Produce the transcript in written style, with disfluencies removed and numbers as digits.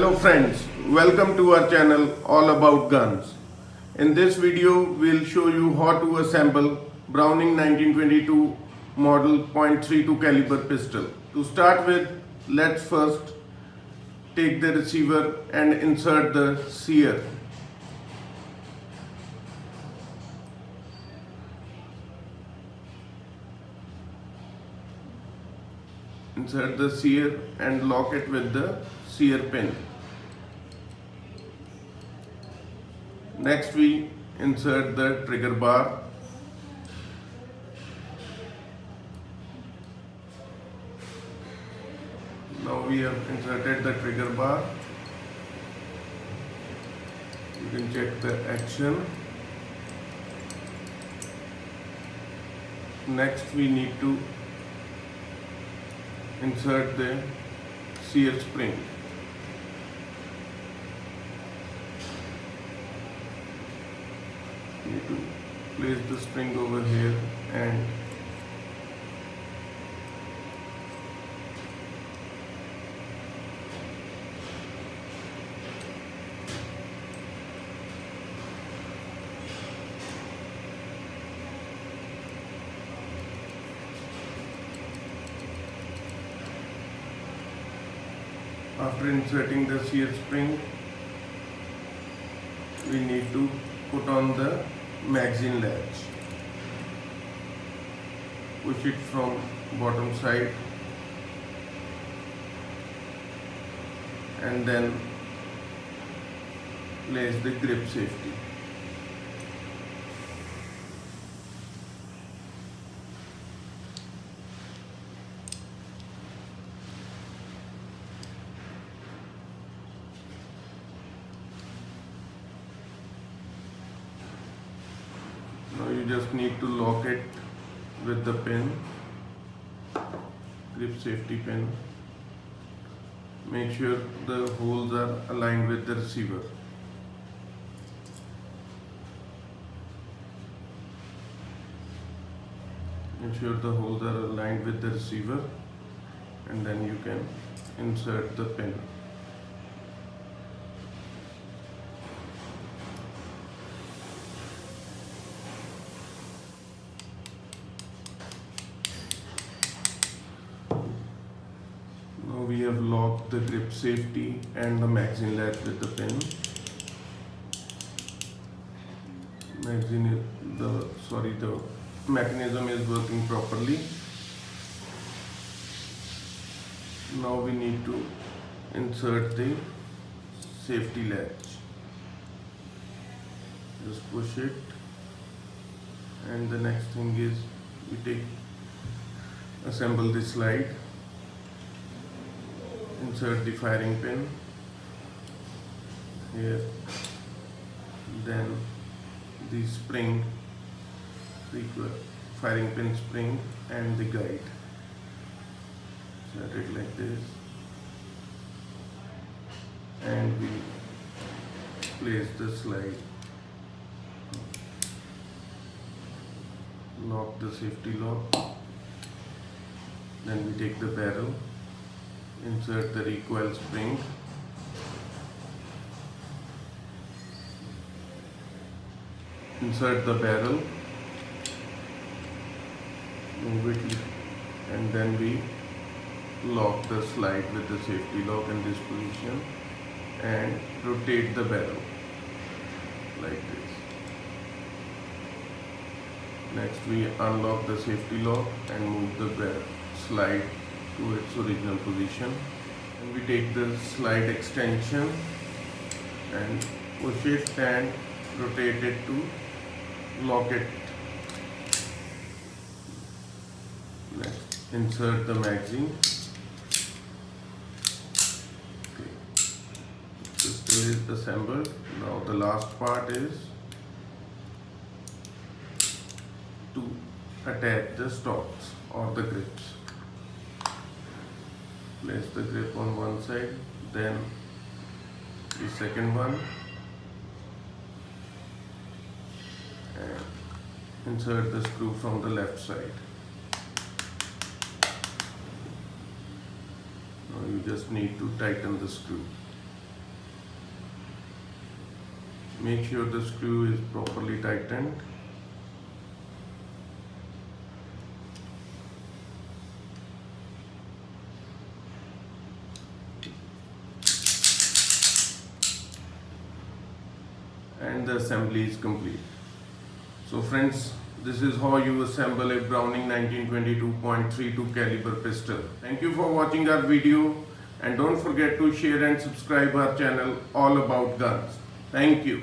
Hello friends, welcome to our channel All About Guns. In this video, we'll show you how to assemble Browning 1922 model .32 caliber pistol. To start with, let's first take the receiver and insert the sear. Insert the sear and lock it with the sear pin. Next we insert the trigger bar. Now we have inserted the trigger bar. You can check the action. Next we need to insert the sear spring. You need to place the spring over here and after inserting the sear spring, we need to put on the magazine latch. Push it from bottom side and then place the grip safety. Now you just need to lock it with the pin, grip safety pin. Make sure the holes are aligned with the receiver. Make sure the holes are aligned with the receiver and then you can insert the pin. We have locked the grip safety and the magazine latch with the pin. The mechanism is working properly. Now we need to insert the safety latch. Just push it, and the next thing is we assemble the slide. Insert the firing pin here, then the spring, the firing pin spring and the guide. Set it like this and we place the slide. Lock the safety lock. Then we take the barrel. Insert the recoil spring, insert the barrel, move it, and then we lock the slide with the safety lock in this position and rotate the barrel like this. Next we unlock the safety lock and move the slide to its original position, and we take the slide extension and push it and rotate it to lock it. Next, insert the magazine. Okay. Pistol is assembled. Now the last part is to attach the stocks or the grips. Place the grip on one side, then the second one, and insert the screw from the left side. Now you just need to tighten the screw. Make sure the screw is properly tightened. And the assembly is complete. So friends, this is how you assemble a Browning 1922.32 caliber pistol. Thank you for watching our video, and don't forget to share and subscribe our channel all about guns. Thank you.